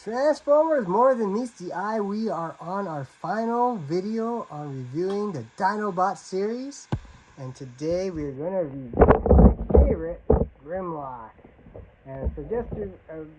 Transformers, more than meets the eye. We are on our final video on reviewing the Dinobots series. And today we are going to review my favorite, Grimlock. And so just to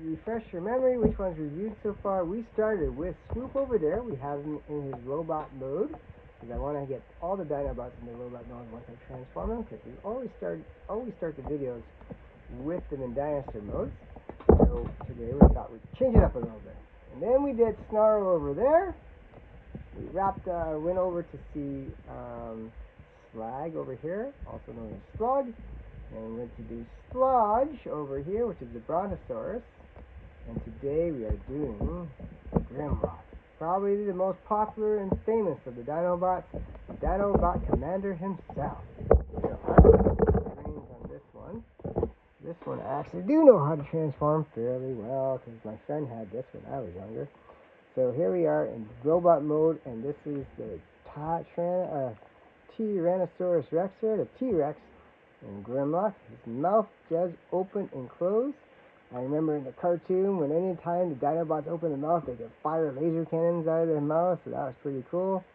refresh your memory, which one's reviewed so far, we started with Swoop over there. We have him in his robot mode, because I want to get all the Dinobots in the robot mode once I transform them, because we always start the videos with them in dinosaur mode. So today we thought we'd change it up a little bit. And then we did Snarl over there. We went over to see Slag over here, also known as Slug. And we went to do Sludge over here, which is the Brontosaurus. And today we are doing Grimlock. Probably the most popular and famous of the Dinobots, the Dinobot Commander himself. On this one. This one I actually do know how to transform fairly well, because my friend had this when I was younger. So here we are in robot mode, and this is the Tyrannosaurus Rex here, the T-Rex in Grimlock. His mouth does open and close. I remember in the cartoon when any time the Dinobots open the mouth, they could fire laser cannons out of their mouth, so that was pretty cool.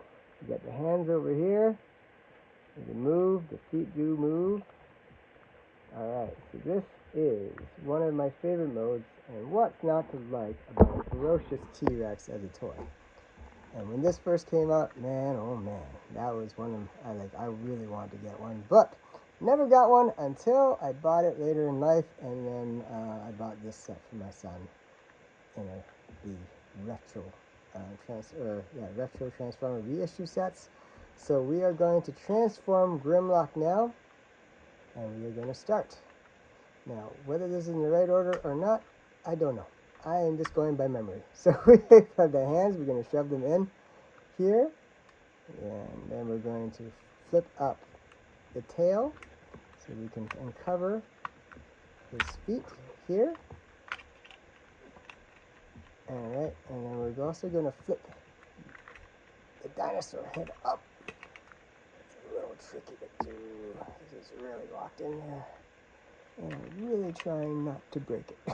You got the hands over here. They move, the feet do move. Alright, so this is one of my favorite modes, and what's not to like about a ferocious T-Rex as a toy. And when this first came out, man, oh man, that was one of, I really wanted to get one, but never got one until I bought it later in life, and then I bought this set for my son in the retro Transformer reissue sets. So we are going to transform Grimlock now. And we are going to start. Now, whether this is in the right order or not, I don't know. I am just going by memory. So we have the hands. We're going to shove them in here. And then we're going to flip up the tail so we can uncover his feet here. Alright, and then we're also going to flip the dinosaur head up. It's a little tricky to do. This is really locked in there, and I'm really trying not to break it. I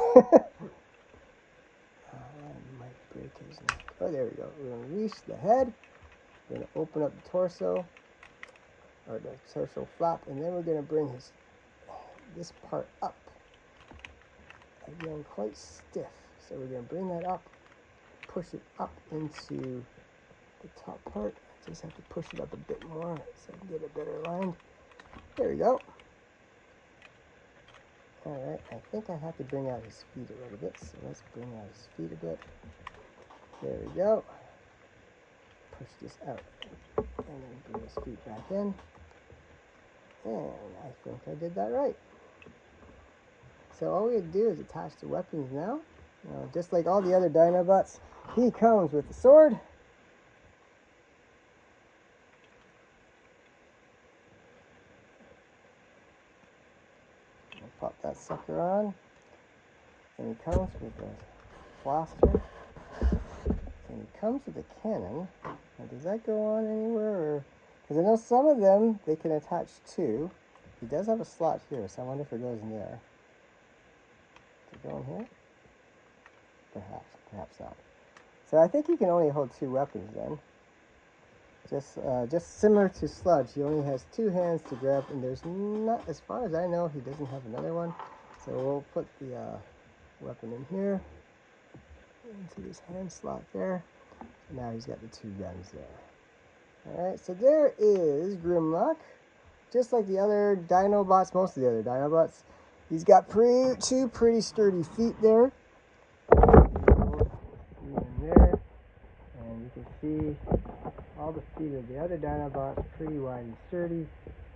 might break his neck. Oh, there we go. We're going to release the head. We're going to open up the torso, or the torso flap, and then we're going to bring this part up. Again, quite stiff. So we're going to bring that up, push it up into the top part. I just have to push it up a bit more so I can get it better aligned. There we go. Alright, I think I have to bring out his feet a little bit, so let's bring out his feet a bit. There we go. Push this out, and then bring his feet back in. And I think I did that right. So all we have to do is attach the weapons now. Just like all the other Dinobots, he comes with the sword. Pop that sucker on, and he comes with a blaster, and he comes with a cannon. Now, does that go on anywhere? Because I know some of them they can attach to. He does have a slot here, so I wonder if it goes in there. Does it go in here? Perhaps not. So I think he can only hold two weapons then. Just similar to Sludge, he only has two hands to grab, and there's not, as far as I know, he doesn't have another one. So we'll put the weapon in here, into this hand slot there. Now he's got the two guns there. Alright, so there is Grimlock. Just like the other Dinobots, most of the other Dinobots, he's got two pretty sturdy feet there. In there, and you can see all the feet of the other Dinobots pretty wide and sturdy,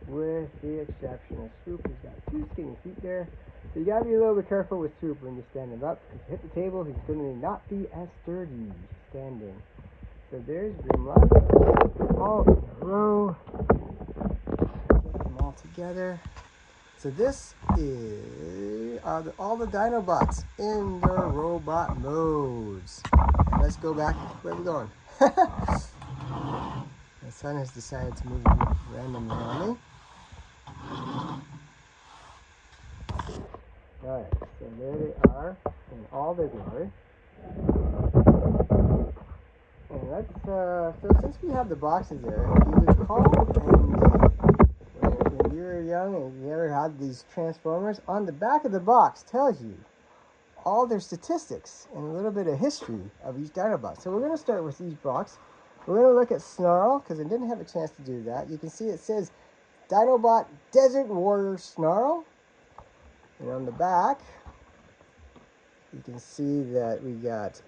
with the exception of Swoop. He's got two skinny feet there. So you gotta be a little bit careful with Swoop when you stand him up, because if you hit the table, he's gonna not be as sturdy standing. So there's Grimlock, all in a row. Get them all together. So this is all the Dinobots in their robot modes. And let's go back. Where are we going? My son has decided to move randomly on me. Alright, so there they are in all their glory. let's, so since we have the boxes there, if you recall, when you were young and you ever had these Transformers, on the back of the box tells you all their statistics and a little bit of history of each Dinobot. So we're going to start with each box. We're going to look at Snarl, because I didn't have a chance to do that. You can see it says Dinobot Desert Warrior Snarl. And on the back, you can see that we got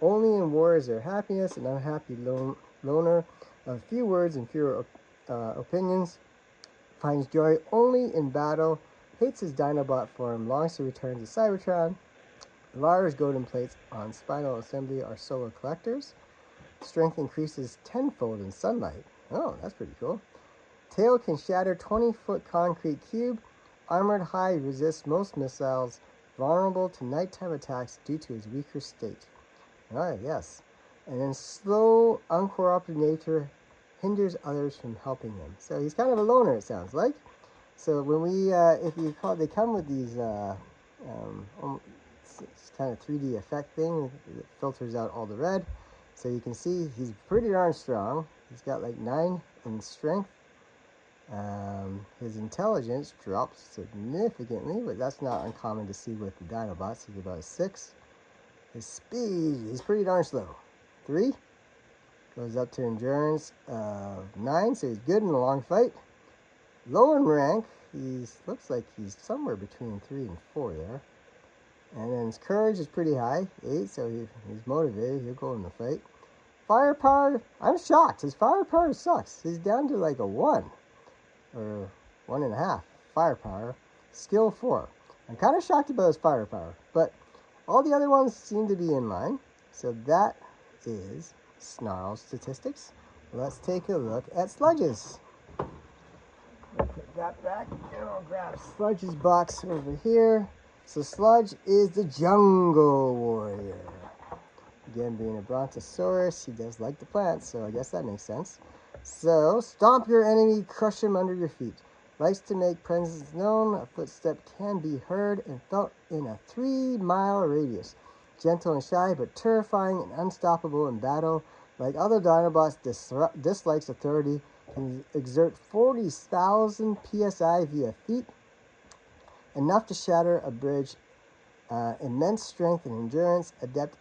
only in war is there happiness, an unhappy loner of few words and fewer opinions, finds joy only in battle, hates his Dinobot form, longs to return to Cybertron. Lara's golden plates on spinal assembly are solar collectors. Strength increases tenfold in sunlight. Oh, that's pretty cool. Tail can shatter 20-foot concrete cube. Armored hide resists most missiles. Vulnerable to nighttime attacks due to his weaker state. Ah, yes. And then slow, uncooperative nature hinders others from helping him. So he's kind of a loner, it sounds like. So when we, if you call, they come with these, it's kind of 3D effect thing that filters out all the red. So you can see he's pretty darn strong. He's got like 9 in strength. His intelligence drops significantly, but that's not uncommon to see with the Dinobots. He's about a 6. His speed, he's pretty darn slow. 3. Goes up to endurance of 9, so he's good in a long fight. Low in rank, looks like he's somewhere between 3 and 4 there. And then his courage is pretty high, 8, so he's motivated. He'll go in the fight. Firepower, I'm shocked. His firepower sucks. He's down to like a 1 or 1.5 firepower. Skill 4. I'm kind of shocked about his firepower, but all the other ones seem to be in line. So that is Snarl's statistics. Let's take a look at Sludge's. I'll put that back, and I'll grab Sludge's box over here. So Sludge is the Jungle Warrior. Again, being a Brontosaurus, he does like the plants, so I guess that makes sense. So, stomp your enemy, crush him under your feet. Likes to make presence known. A footstep can be heard and felt in a 3-mile radius. Gentle and shy, but terrifying and unstoppable in battle. Like other Dinobots, dislikes authority. Can exert 40,000 psi via feet. Enough to shatter a bridge. Immense strength and endurance. Adept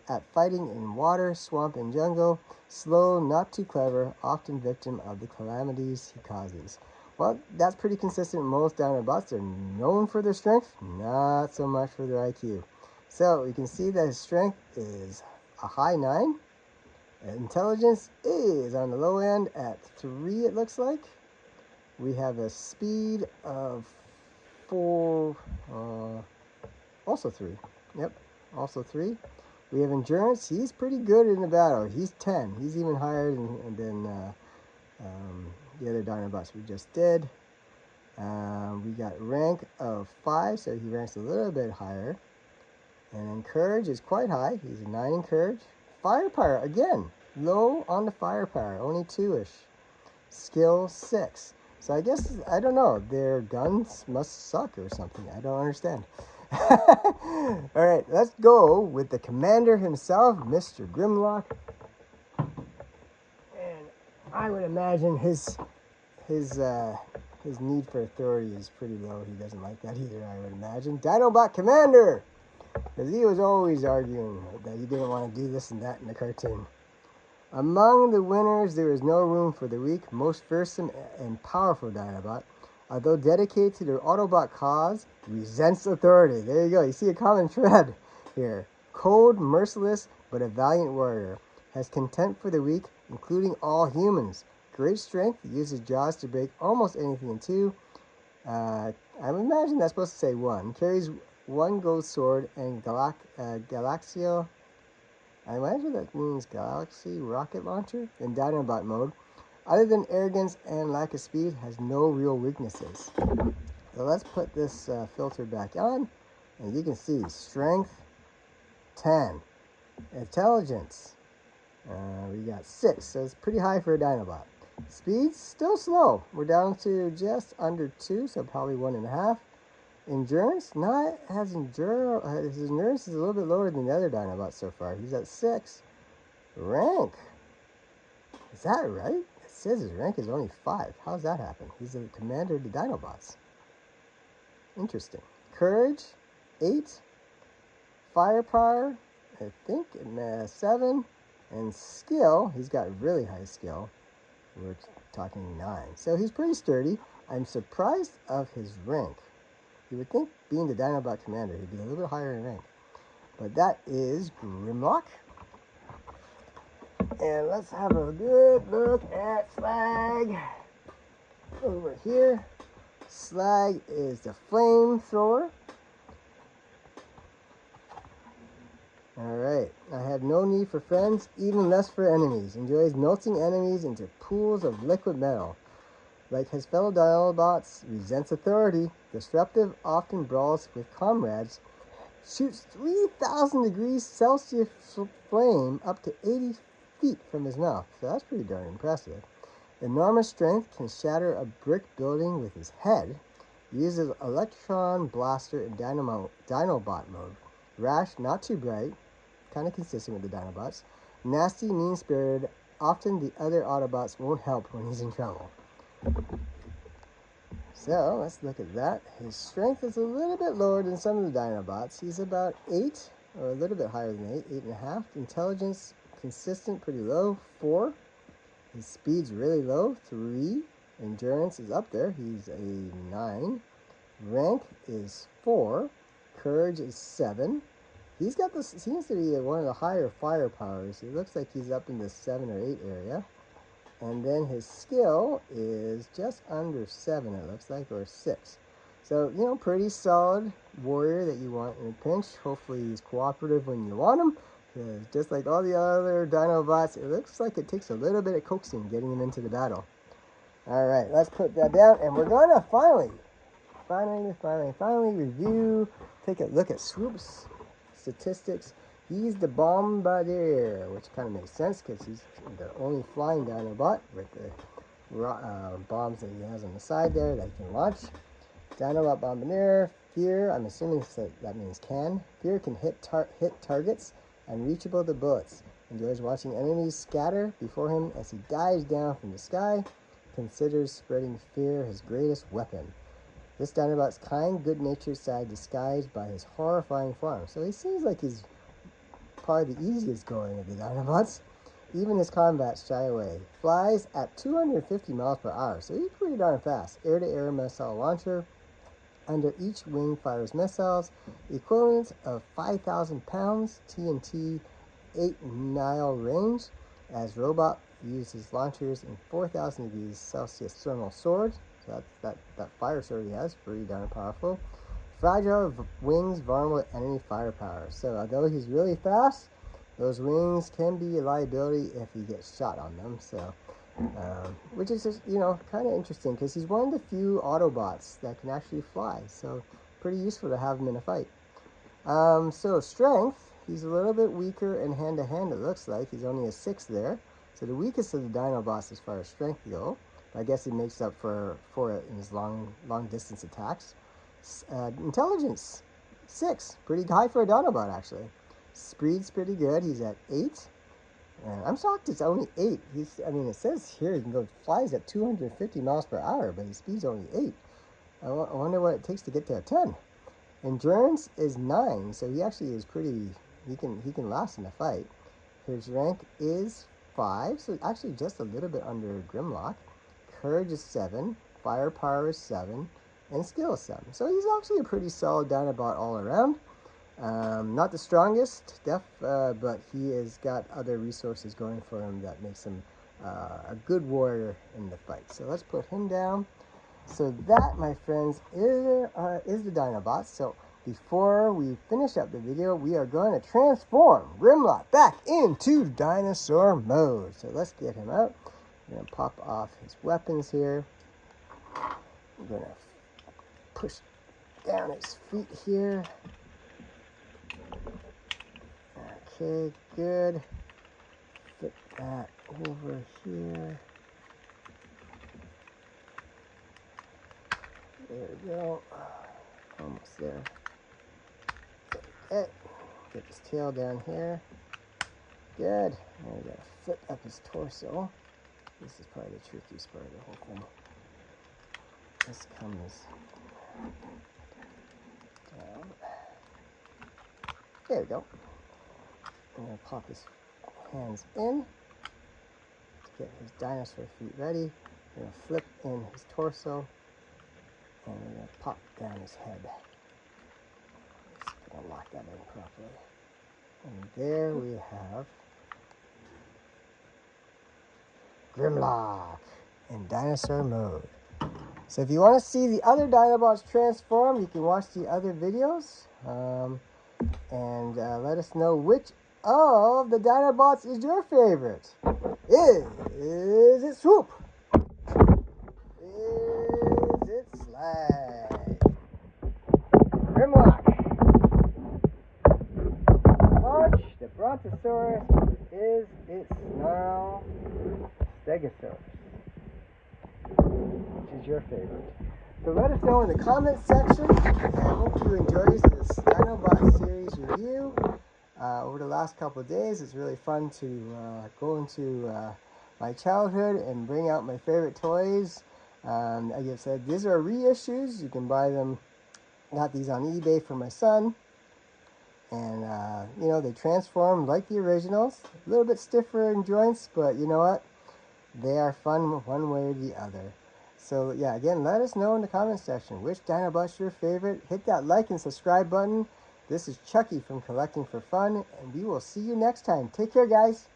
at fighting in water, swamp, and jungle. Slow, not too clever, often victim of the calamities he causes. Well, that's pretty consistent. Most Dinobots, they're known for their strength, not so much for their IQ. So you can see that his strength is a high 9. Intelligence is on the low end at 3, it looks like. We have a speed of 4, also 3. Yep, also 3. We have endurance. He's pretty good in the battle. He's 10. He's even higher than the other Dinobots we just did. We got rank of 5, so he ranks a little bit higher. And then courage is quite high. He's a 9 in courage. Firepower, again, low on the firepower, only 2-ish. Skill 6. So I guess, I don't know, their guns must suck or something. I don't understand. Alright, let's go with the commander himself, Mr. Grimlock. And I would imagine his need for authority is pretty low. He doesn't like that either, I would imagine. Dinobot Commander! Because he was always arguing that he didn't want to do this and that in the cartoon. Among the winners, there is no room for the weak. Most fearsome and powerful Dinobot, although dedicated to their Autobot cause, resents authority. There you go. You see a common thread here. Cold, merciless, but a valiant warrior. Has contempt for the weak, including all humans. Great strength, uses jaws to break almost anything in 2. I imagine that's supposed to say 1. Carries 1 gold sword and Galaxio. I imagine that means Galaxy rocket launcher in Dinobot mode. Other than arrogance and lack of speed, has no real weaknesses. So let's put this filter back on, and you can see strength 10, intelligence we got 6, so it's pretty high for a Dinobot. Speed still slow. We're down to just under 2, so probably 1.5. Endurance, not as his endurance is a little bit lower than the other Dinobots so far. He's at 6. Rank. Is that right? It says his rank is only 5. How does that happen? He's the commander of the Dinobots. Interesting. Courage, 8. Firepower, I think, 7. And skill, he's got really high skill. We're talking 9. So he's pretty sturdy. I'm surprised of his rank. You would think, being the Dinobot commander, he'd be a little bit higher in rank. But that is Grimlock. And let's have a good look at Slag. Over here, Slag is the flamethrower. Alright, I have no need for friends, even less for enemies. Enjoys melting enemies into pools of liquid metal. Like his fellow Dinobots, resents authority. Disruptive, often brawls with comrades. Shoots 3,000 degrees Celsius flame up to 80 feet from his mouth. So that's pretty darn impressive. Enormous strength, can shatter a brick building with his head. Uses electron blaster in Dinobot mode. Rash, not too bright. Kind of consistent with the Dinobots. Nasty, mean-spirited. Often the other Autobots won't help when he's in trouble. So, let's look at that. His strength is a little bit lower than some of the Dinobots. He's about 8, or a little bit higher than 8, 8.5. Intelligence, consistent, pretty low, 4. His speed's really low, 3. Endurance is up there. He's a 9. Rank is 4. Courage is 7. He's got this, seems to be one of the higher firepowers. It looks like he's up in the 7 or 8 area. And then his skill is just under 7, it looks like, or 6. So, you know, pretty solid warrior that you want in a pinch. Hopefully he's cooperative when you want him. Because just like all the other Dinobots, it looks like it takes a little bit of coaxing getting him into the battle. Alright, let's put that down. And we're going to finally review, take a look at Swoop's statistics. He's the Bombardier, which kind of makes sense because he's the only flying Dinobot with the bombs that he has on the side there that he can launch. Dinobot Bombardier. Fear, I'm assuming that means can. Fear can hit targets, unreachable to bullets. Enjoys watching enemies scatter before him as he dives down from the sky. Considers spreading fear his greatest weapon. This Dinobot's kind, good-natured side disguised by his horrifying form. So he seems like he's probably the easiest going of the Dinobots. Even his combats shy away. Flies at 250 miles per hour, so he's pretty darn fast. Air-to-air missile launcher. Under each wing fires missiles, equivalent of 5,000 pounds, TNT, 8-mile range. As robot uses launchers in 4,000 degrees Celsius thermal sword. So that fire sword he has, pretty darn powerful. Fragile wings, vulnerable to enemy firepower. So although he's really fast, those wings can be a liability if he gets shot on them. So, which is just, you know, kind of interesting because he's one of the few Autobots that can actually fly. So pretty useful to have him in a fight. So strength, he's a little bit weaker in hand-to-hand, it looks like. He's only a 6 there. So the weakest of the Dinobots as far as strength go. I guess he makes up for it in his long distance attacks. Intelligence, 6. Pretty high for a Dinobot, actually. Speed's pretty good. He's at 8. And I'm shocked it's only 8. It says here he flies at 250 miles per hour, but his speed's only 8. I wonder what it takes to get to a 10. Endurance is 9, so he actually is pretty. He can last in a fight. His rank is 5, so actually just a little bit under Grimlock. Courage is 7. Firepower is 7. And skill is 7. So he's actually a pretty solid Dinobot all around. Not the strongest, but he has got other resources going for him that makes him a good warrior in the fight. So let's put him down. So that, my friends, is the Dinobots. So before we finish up the video, we are going to transform Grimlock back into dinosaur mode. So let's get him out. I'm going to pop off his weapons here. I'm going to push down his feet here. Okay, good. Fit that over here. There we go. Almost there. Okay. Get his tail down here. good. Now we gotta flip up his torso. This is probably the trickiest part of the whole thing. This comes down. There we go. I'm gonna pop his hands in to get his dinosaur feet ready. We're gonna flip in his torso, and we're gonna pop down his head. Just gonna lock that in properly. And there we have Grimlock in dinosaur mode. So if you want to see the other Dinobots transform, you can watch the other videos. And let us know which of the Dinobots is your favorite. Is it Swoop? Is it Slag? Grimlock. Launch the Brontosaurus. Is it Snarl? Stegosaurus. Which is your favorite? So let us know in the comments section. And I hope you enjoyed this Dinobot series review. Over the last couple of days, it's really fun to go into my childhood and bring out my favorite toys. Like I said, these are reissues. You can buy them. Got these on eBay for my son. And, you know, they transform like the originals. A little bit stiffer in joints, but you know what? They are fun one way or the other. So, yeah, again, let us know in the comments section which Dinobot's your favorite. Hit that like and subscribe button. This is Chucky from Collecting for Fun, and we will see you next time. Take care, guys.